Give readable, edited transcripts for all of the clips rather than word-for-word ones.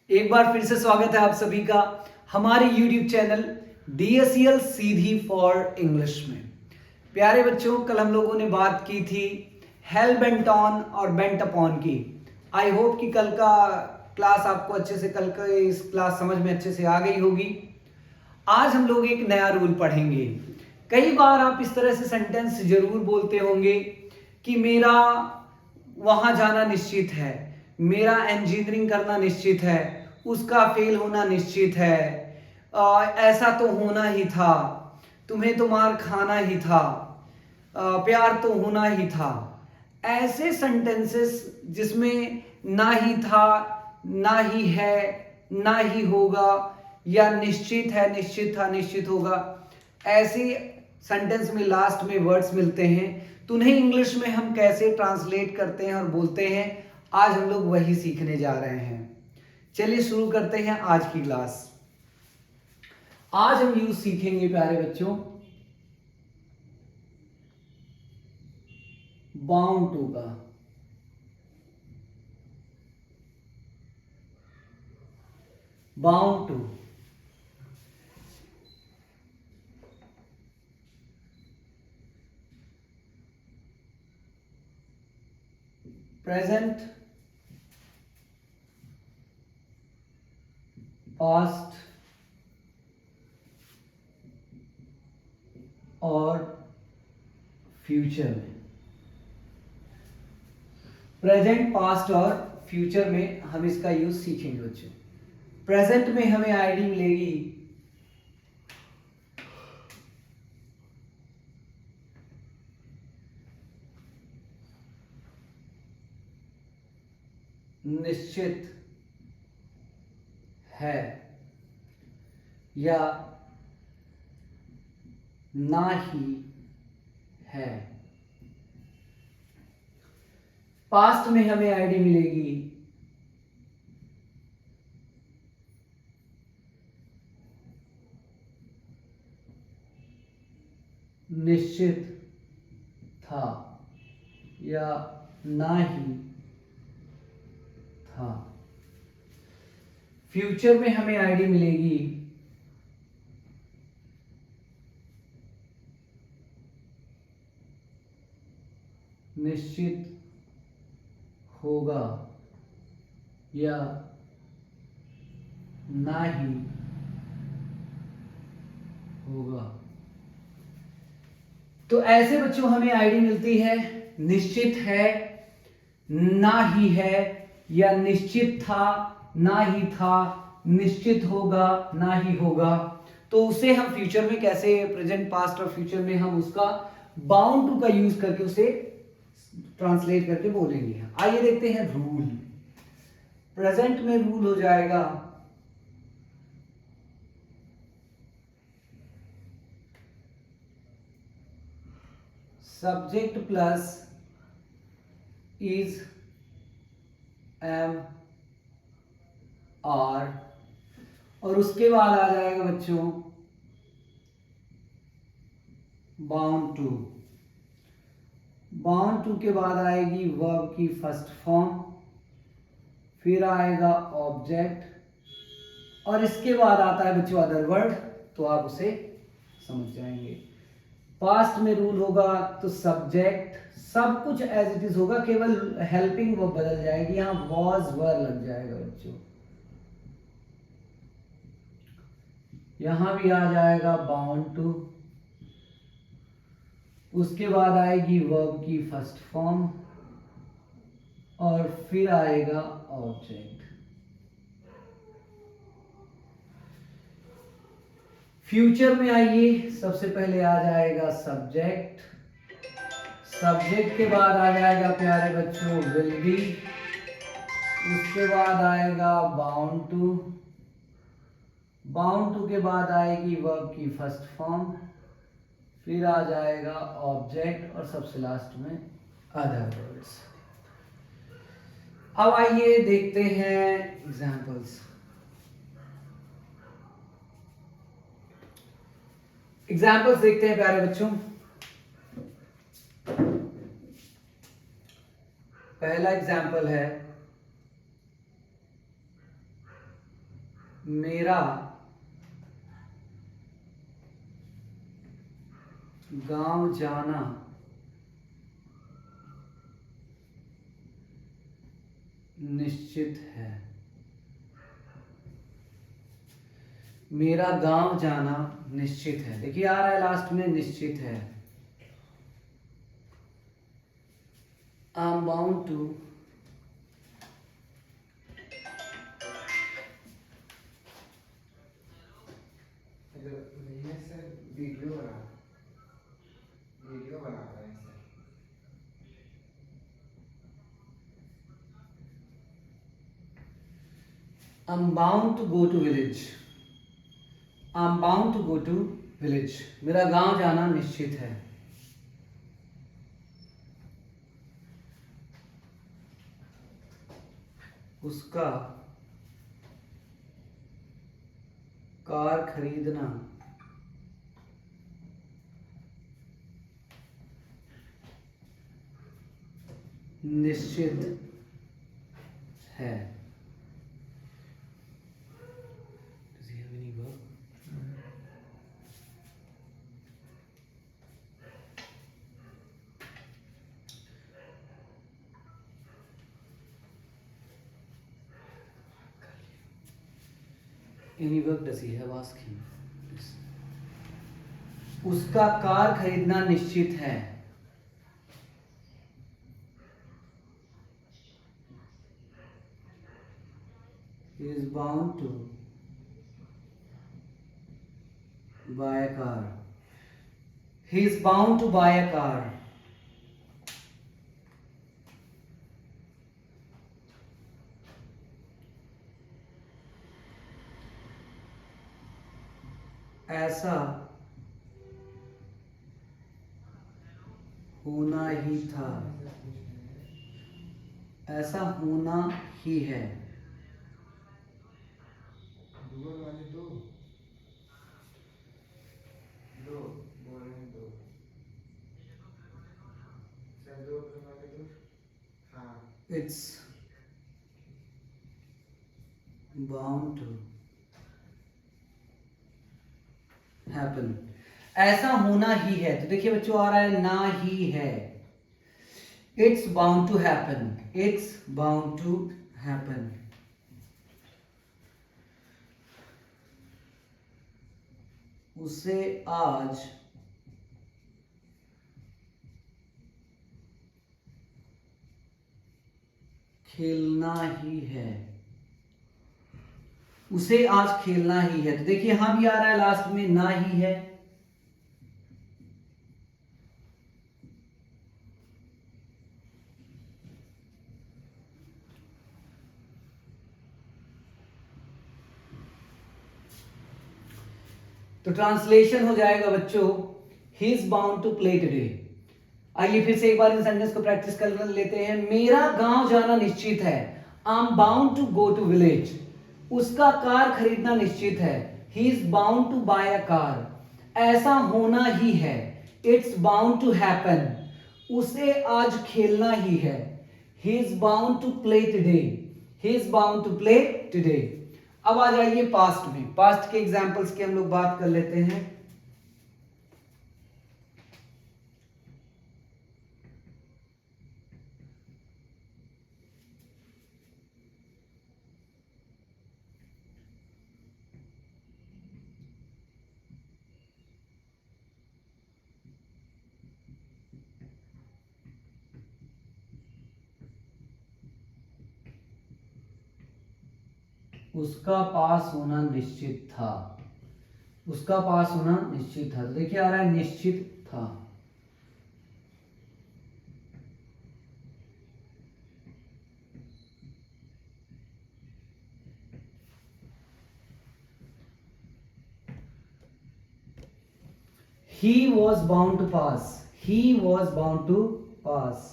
एक बार फिर से स्वागत है आप सभी का हमारे YouTube channel DSEL Sidhi for English में। प्यारे बच्चों, कल हम लोगों ने बात की थी हेल बेंट ऑन और बेंट अपॉन की। आई होप कि कल का क्लास आपको अच्छे से, कल का इस क्लास समझ में अच्छे से आ गई होगी। आज हम लोग एक नया रूल पढ़ेंगे। कई बार आप इस तरह से सेंटेंस जरूर बोलते होंगे कि मेरा वहां जाना निश्चित है, मेरा इंजीनियरिंग करना निश्चित है, उसका फेल होना निश्चित है, ऐसा तो होना ही था, तुम्हें तो मार खाना ही था, प्यार तो होना ही था। ऐसे सेंटेंसेस जिसमें ना ही था, ना ही है, ना ही होगा, या निश्चित है, निश्चित था, निश्चित होगा, ऐसे सेंटेंस में लास्ट में वर्ड्स मिलते हैं तो उन्हें इंग्लिश में हम कैसे ट्रांसलेट करते हैं और बोलते हैं, आज हम लोग वही सीखने जा रहे हैं। चलिए शुरू करते हैं आज की क्लास। आज हम यूज सीखेंगे प्यारे बच्चों बाउंड टू का। बाउंड टू प्रेजेंट, पास्ट और फ्यूचर में। प्रेजेंट, पास्ट और फ्यूचर में हम इसका यूज सीखेंगे बच्चों। प्रेजेंट में हमें आईडी मिलेगी निश्चित है या ना ही है। पास्ट में हमें आईडी मिलेगी निश्चित था या ना ही था। फ्यूचर में हमें आईडी मिलेगी निश्चित होगा या ना ही होगा। तो ऐसे बच्चों हमें आईडी मिलती है निश्चित है, ना ही है, या निश्चित था, ना ही था, निश्चित होगा, ना ही होगा। तो उसे हम फ्यूचर में कैसे, प्रेजेंट, पास्ट और फ्यूचर में हम उसका बाउंड टू का यूज करके उसे ट्रांसलेट करके बोलेंगे। आइए देखते हैं रूल। प्रेजेंट में रूल हो जाएगा subject plus is, am, are, और उसके बाद आ जाएगा बच्चों बाउंड टू। बाउंड टू के बाद आएगी वर्ब की फर्स्ट फॉर्म, फिर आएगा ऑब्जेक्ट, और इसके बाद आता है बच्चों अदर वर्ड। तो आप उसे समझ जाएंगे। पास्ट में रूल होगा तो सब्जेक्ट सब कुछ एज इट इज होगा, केवल हेल्पिंग वर्ब बदल जाएगी, यहां वॉज वर लग जाएगा बच्चों। यहां भी आ जाएगा बाउंड टू, उसके बाद आएगी वर्ब की फर्स्ट फॉर्म और फिर आएगा ऑब्जेक्ट। फ्यूचर में आइए, सबसे पहले आ जाएगा सब्जेक्ट, सब्जेक्ट के बाद आ जाएगा प्यारे बच्चों विल बी, उसके बाद आएगा बाउंड टू, बाउंड टू के बाद आएगी वर्ब की फर्स्ट फॉर्म, फिर आ जाएगा ऑब्जेक्ट और सबसे लास्ट में अदर वर्ड्स। अब आइए देखते हैं एग्जांपल्स। एग्जाम्पल्स देखते हैं प्यारे बच्चों। पहला एग्जाम्पल है मेरा गांव जाना निश्चित है। मेरा गांव जाना निश्चित है। देखिए आ रहा है लास्ट में निश्चित है। I am bound to video बना रहे हैं sir. I'm bound to go to village. I'm bound to go to village. मेरा गांव जाना निश्चित है। उसका कार खरीदना निश्चित है। Does he have any verb? Any verb does he have? Ask him. उसका कार खरीदना निश्चित है। He is bound to buy a car. He is bound to buy a car. ऐसा होना ही था। ऐसा होना ही है। डूअल वाले दो दो बोल रहे हैं दो सर दो वाले दो। हाँ It's bound to happen. ऐसा होना ही है। तो देखिए बच्चों आ रहा है ना ही है। It's bound to happen. It's bound to happen. उसे आज खेलना ही है। उसे आज खेलना ही है। तो देखिए यहां भी आ रहा है लास्ट में ना ही है। तो ट्रांसलेशन हो जाएगा बच्चों he is bound to play today. आइए फिर से एक बार इन सेंटेंस को प्रैक्टिस कर लेते हैं। मेरा गांव जाना निश्चित है। I am bound to go to village. उसका कार खरीदना निश्चित है। He is bound to buy a car. ऐसा होना ही है। It's bound to happen. उसे आज खेलना ही है। He is bound to play today. He is bound to play today. अब आ जाइए पास्ट में। पास्ट के एग्जाम्पल्स की हम लोग बात कर लेते हैं। उसका पास होना निश्चित था। उसका पास होना निश्चित था। तो देखिए आ रहा है निश्चित था। He was bound to pass. He was bound to pass.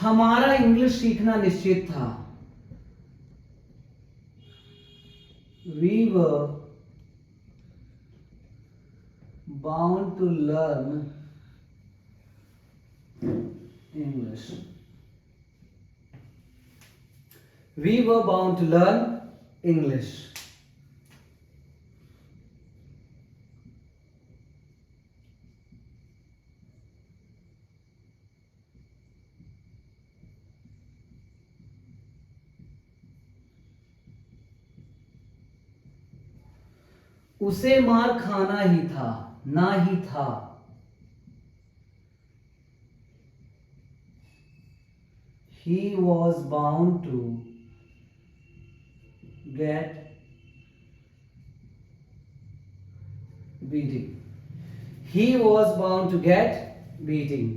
हमारा इंग्लिश सीखना निश्चित था। We were bound to learn English. We were bound to learn English. उसे मार खाना ही था, ना ही था। He was bound to get beating. He was bound to get beating.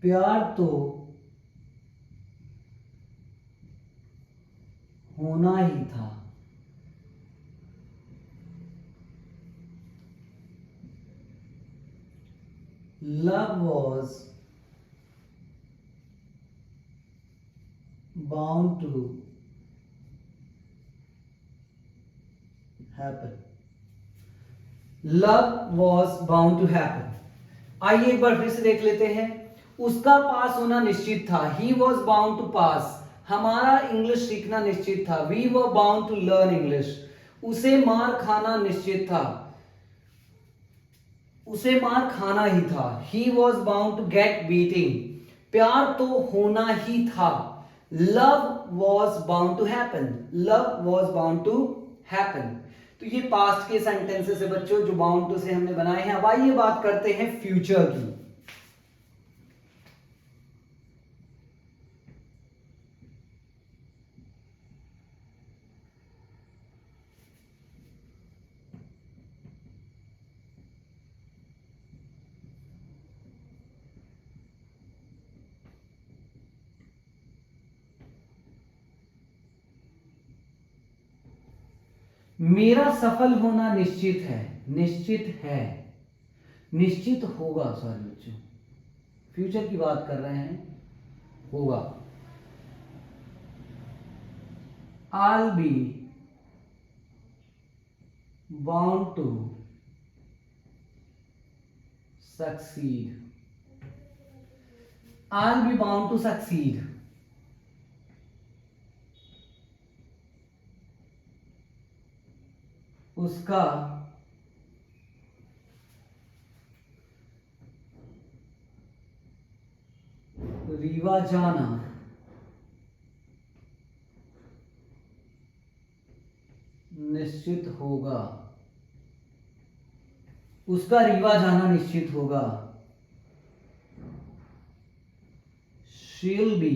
प्यार तो होना ही था। Love was bound to happen. Love was bound to happen. आइए एक बार फिर से देख लेते हैं। उसका पास होना निश्चित था। He was bound to pass. हमारा इंग्लिश सीखना निश्चित था। We were bound to learn English. उसे मार खाना निश्चित था। उसे मार खाना ही था। He was bound to get beating. प्यार तो होना ही था। Love was bound to happen. Love was bound to happen. तो ये पास्ट के सेंटेंसेस है बच्चों जो बाउंड टू से हमने बनाए हैं। अब आइए बात करते हैं फ्यूचर की। मेरा सफल होना निश्चित है, निश्चित है, निश्चित होगा। सॉरी बच्चों, फ्यूचर की बात कर रहे हैं, होगा। I'll be bound to succeed. I'll be bound to succeed. उसका रीवा जाना निश्चित होगा। उसका रीवा जाना निश्चित होगा। She'll be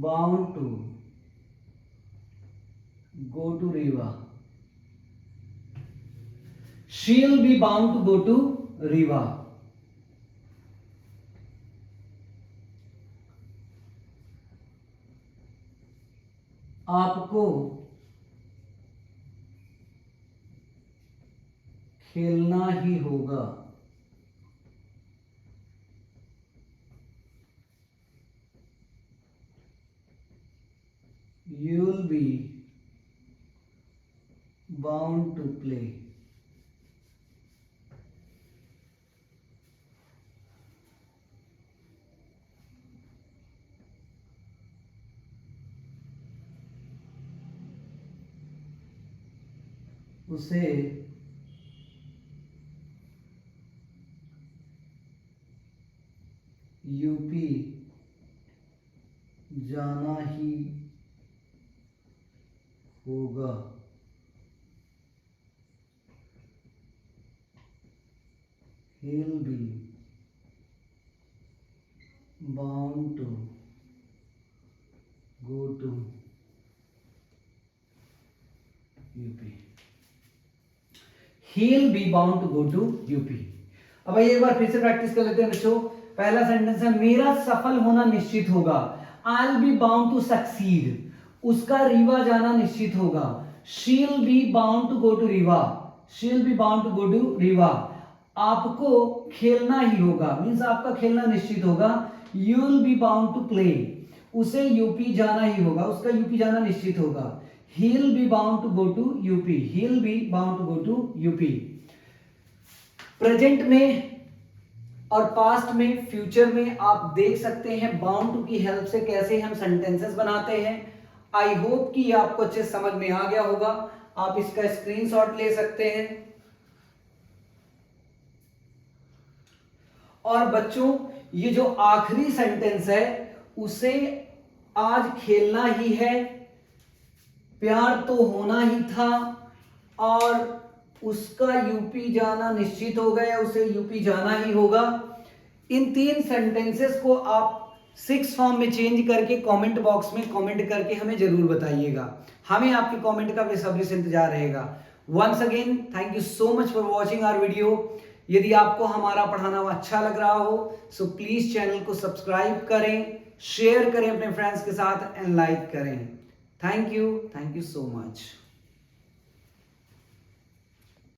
bound to go to Riva. She'll be bound to go to Riva. आपको खेलना ही होगा। You'll be bound to play. उसे यूपी जाना ही होगा। He'll be bound to go to UP. He'll be bound to go to UP. अब एक बार फिर से प्रैक्टिस कर लेते हैं बच्चों। पहला सेंटेंस है मेरा सफल होना निश्चित होगा। I'll be bound to succeed. उसका रीवा जाना निश्चित होगा। She'll be bound to go to Rewa, she'll be bound to go to Rewa. आपको खेलना ही होगा, मीन्स आपका खेलना निश्चित होगा। You will be bound to play, उसे यूपी जाना ही होगा, उसका यूपी जाना निश्चित होगा। He will be bound to go to UP, he will be bound to go to UP. Present में और पास्ट में, फ्यूचर में आप देख सकते हैं बाउंड टू की हेल्प से कैसे हम सेंटेंसेस बनाते हैं। आई होप कि आपको अच्छे समझ में आ गया होगा। आप इसका स्क्रीनशॉट ले सकते हैं। और बच्चों, ये जो आखिरी सेंटेंस है उसे आज खेलना ही है, प्यार तो होना ही था, और उसका यूपी जाना निश्चित हो गया, उसे यूपी जाना ही होगा। इन 3 सेंटेंसेस को आप 6 फॉर्म में चेंज करके कमेंट बॉक्स में कमेंट करके हमें जरूर बताइएगा। हमें आपके कमेंट का बेसब्री से इंतजार रहेगा। Once again thank you so much for watching our video. यदि आपको हमारा पढ़ाना अच्छा लग रहा हो सो प्लीज चैनल को सब्सक्राइब करें, शेयर करें अपने फ्रेंड्स के साथ एंड लाइक करें। Thank you so much.